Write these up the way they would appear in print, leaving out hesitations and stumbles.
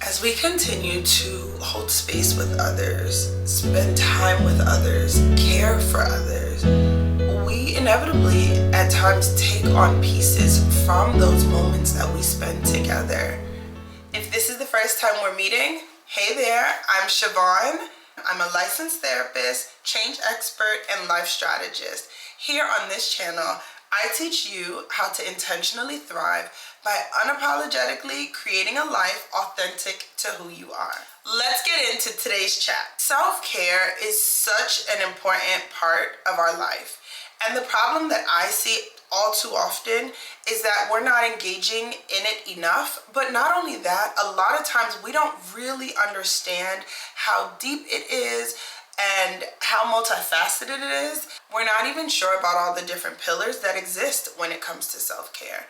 As we continue to hold space with others, spend time with others, care for others, we inevitably at times take on pieces from those moments that we spend together. If this is the first time we're meeting, hey there, I'm Siobhan. I'm a licensed therapist, change expert, and life strategist. Here on this channel, I teach you how to intentionally thrive by unapologetically creating a life authentic to who you are. Let's get into today's chat. Self-care is such an important part of our life. And the problem that I see all too often is that we're not engaging in it enough. But not only that, a lot of times we don't really understand how deep it is and how multifaceted it is. We're not even sure about all the different pillars that exist when it comes to self-care.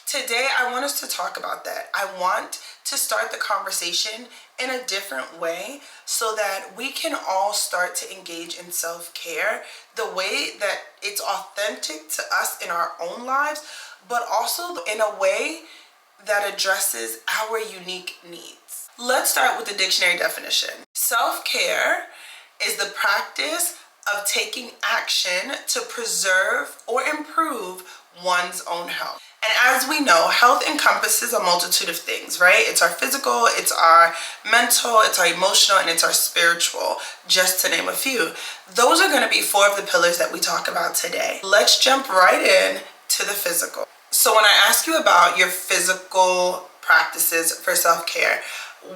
Today, I want us to talk about that. I want to start the conversation in a different way so that we can all start to engage in self-care the way that it's authentic to us in our own lives, but also in a way that addresses our unique needs. Let's start with the dictionary definition. Self-care is the practice of taking action to preserve or improve one's own health. And as we know, health encompasses a multitude of things, right? It's our physical, it's our mental, it's our emotional, and it's our spiritual, just to name a few. Those are going to be 4 of the pillars that we talk about today. Let's jump right in to the physical. So when I ask you about your physical practices for self-care,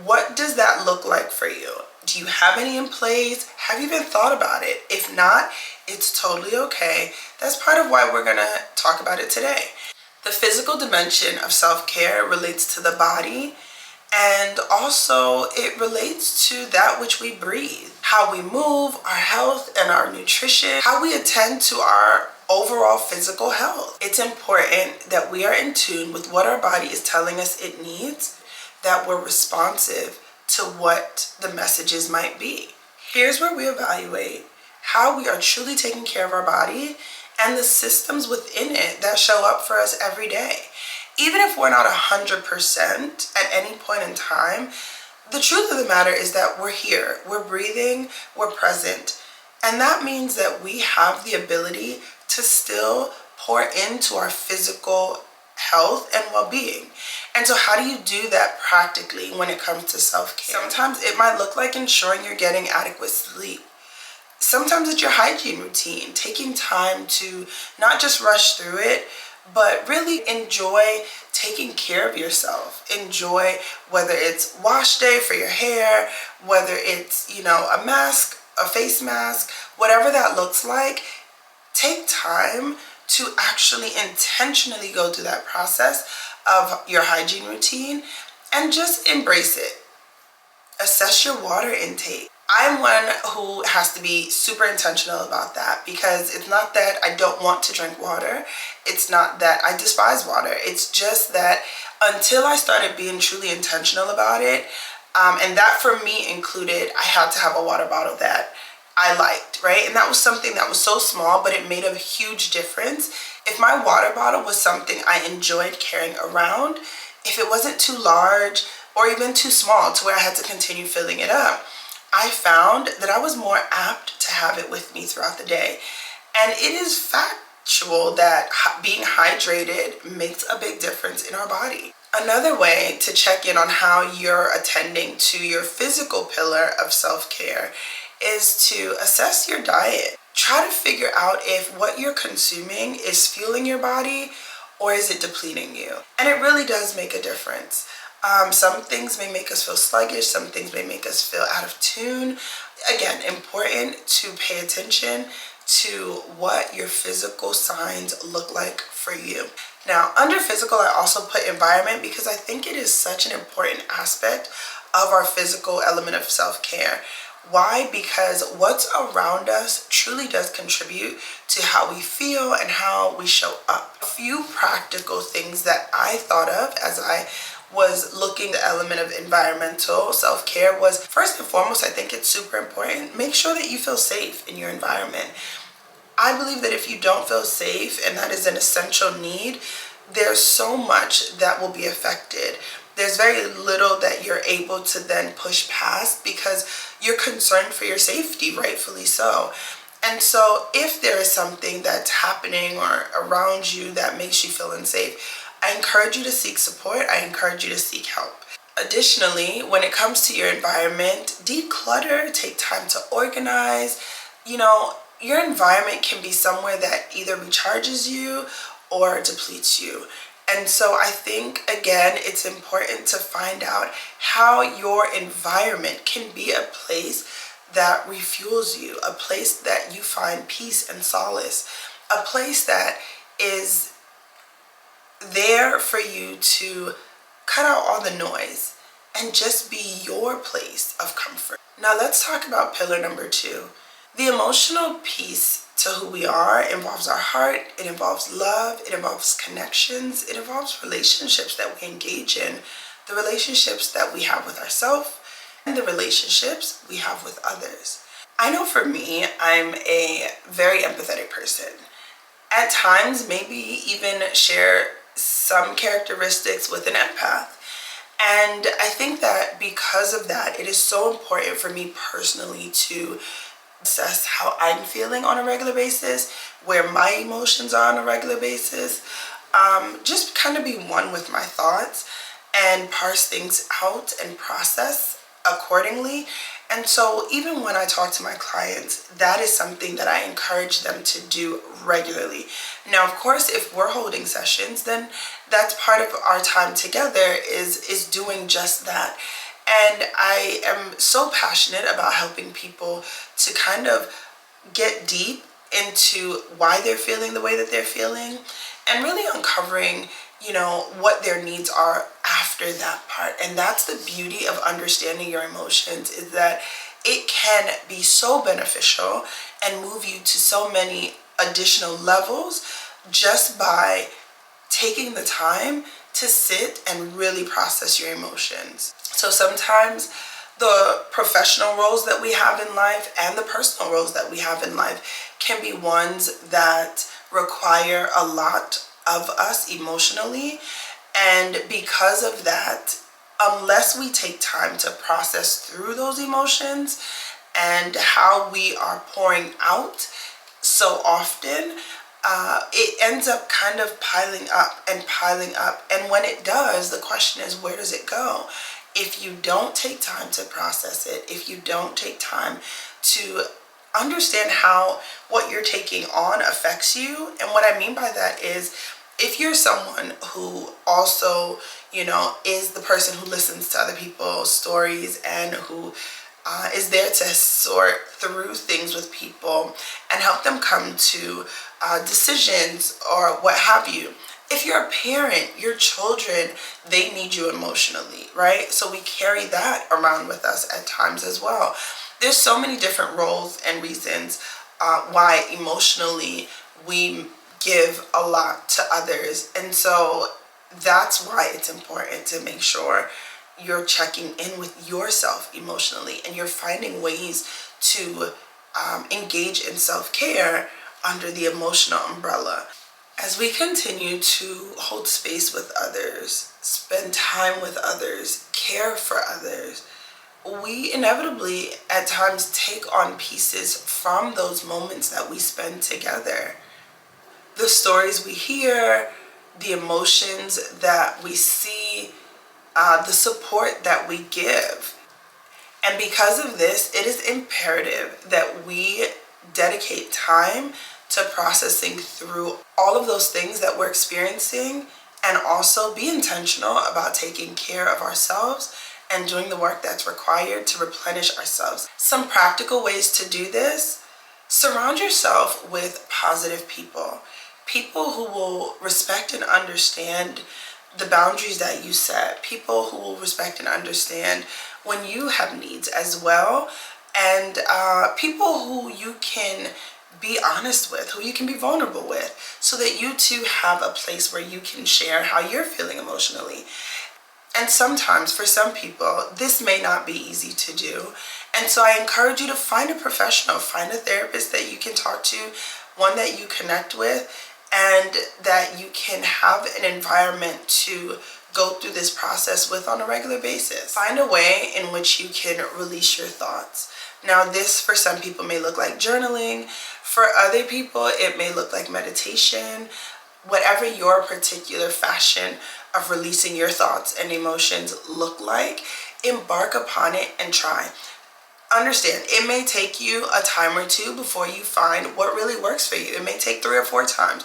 what does that look like for you? Do you have any in place? Have you even thought about it? If not, it's totally okay. That's part of why we're going to talk about it today. The physical dimension of self-care relates to the body, and also it relates to that which we breathe, how we move, our health and our nutrition, how we attend to our overall physical health. It's important that we are in tune with what our body is telling us it needs, that we're responsive to what the messages might be. Here's where we evaluate how we are truly taking care of our body and the systems within it that show up for us every day. Even if we're not 100% at any point in time, the truth of the matter is that we're here, we're breathing, we're present. And that means that we have the ability to still pour into our physical health and well-being. And so how do you do that practically when it comes to self-care? Sometimes it might look like ensuring you're getting adequate sleep. Sometimes it's your hygiene routine, taking time to not just rush through it, but really enjoy taking care of yourself. Enjoy whether it's wash day for your hair, whether it's, a mask, a face mask, whatever that looks like. Take time to actually intentionally go through that process of your hygiene routine and just embrace it. Assess your water intake. I'm one who has to be super intentional about that, because it's not that I don't want to drink water. It's not that I despise water. It's just that until I started being truly intentional about it, and that for me included, I had to have a water bottle that I liked, right? And that was something that was so small, but it made a huge difference. If my water bottle was something I enjoyed carrying around, if it wasn't too large or even too small to where I had to continue filling it up, I found that I was more apt to have it with me throughout the day. And it is factual that being hydrated makes a big difference in our body. Another way to check in on how you're attending to your physical pillar of self-care is to assess your diet. Try to figure out if what you're consuming is fueling your body or is it depleting you. And it really does make a difference. Some things may make us feel sluggish, some things may make us feel out of tune. Again, important to pay attention to what your physical signs look like for you. Now, under physical, I also put environment, because I think it is such an important aspect of our physical element of self-care. Why? Because what's around us truly does contribute to how we feel and how we show up. A few practical things that I thought of as I was looking at the element of environmental self-care was, first and foremost, I think it's super important. Make sure that you feel safe in your environment. I believe that if you don't feel safe, and that is an essential need, there's so much that will be affected. there's very little that you're able to then push past because you're concerned for your safety, rightfully so. And so if there is something that's happening or around you that makes you feel unsafe, I encourage you to seek support. I encourage you to seek help. Additionally, when it comes to your environment, declutter, take time to organize. Your environment can be somewhere that either recharges you or depletes you. And so I think, again, it's important to find out how your environment can be a place that refuels you, a place that you find peace and solace, a place that is there for you to cut out all the noise and just be your place of comfort. Now let's talk about pillar number 2. The emotional piece to who we are involves our heart, it involves love, it involves connections, it involves relationships that we engage in, the relationships that we have with ourselves, and the relationships we have with others. I know for me, I'm a very empathetic person. At times, maybe even share some characteristics with an empath. And I think that because of that, it is so important for me personally to assess how I'm feeling on a regular basis, where my emotions are on a regular basis, just kind of be one with my thoughts and parse things out and process accordingly. And so even when I talk to my clients, that is something that I encourage them to do regularly. Now, of course, if we're holding sessions, then that's part of our time together is doing just that. And I am so passionate about helping people to kind of get deep into why they're feeling the way that they're feeling and really uncovering, what their needs are after that part. And that's the beauty of understanding your emotions, is that it can be so beneficial and move you to so many additional levels just by taking the time to sit and really process your emotions. So sometimes the professional roles that we have in life and the personal roles that we have in life can be ones that require a lot of us emotionally. And because of that, unless we take time to process through those emotions and how we are pouring out so often, it ends up kind of piling up and piling up. And when it does, the question is, where does it go? If you don't take time to process it, if you don't take time to understand how what you're taking on affects you. And what I mean by that is, if you're someone who also, is the person who listens to other people's stories and who is there to sort through things with people and help them come to decisions or what have you. If you're a parent, your children, they need you emotionally, right? So we carry that around with us at times as well. There's so many different roles and reasons why emotionally we give a lot to others. And so that's why it's important to make sure you're checking in with yourself emotionally and you're finding ways to engage in self-care under the emotional umbrella. As we continue to hold space with others, spend time with others, care for others, we inevitably at times take on pieces from those moments that we spend together. The stories we hear, the emotions that we see, the support that we give. And because of this, it is imperative that we dedicate time to processing through all of those things that we're experiencing, and also be intentional about taking care of ourselves and doing the work that's required to replenish ourselves. Some practical ways to do this: surround yourself with positive people. People who will respect and understand the boundaries that you set. People who will respect and understand when you have needs as well. And people who you can be honest with, who you can be vulnerable with, so that you too have a place where you can share how you're feeling emotionally. And sometimes for some people, this may not be easy to do. And so I encourage you to find a professional, find a therapist that you can talk to, one that you connect with, and that you can have an environment to go through this process with on a regular basis. Find a way in which you can release your thoughts. Now, this for some people may look like journaling. For other people, it may look like meditation. Whatever your particular fashion of releasing your thoughts and emotions look like, embark upon it and try. Understand, it may take you a time or two before you find what really works for you. It may take 3 or 4 times.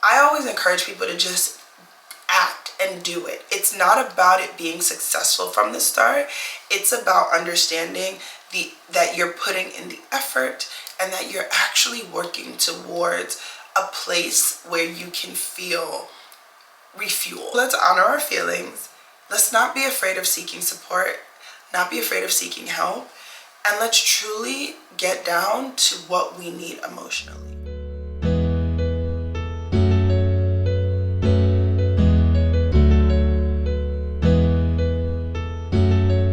I always encourage people to just act and do it. It's not about it being successful from the start. It's about understanding that you're putting in the effort and that you're actually working towards a place where you can feel refueled. Let's honor our feelings. Let's not be afraid of seeking support, not be afraid of seeking help, and let's truly get down to what we need emotionally.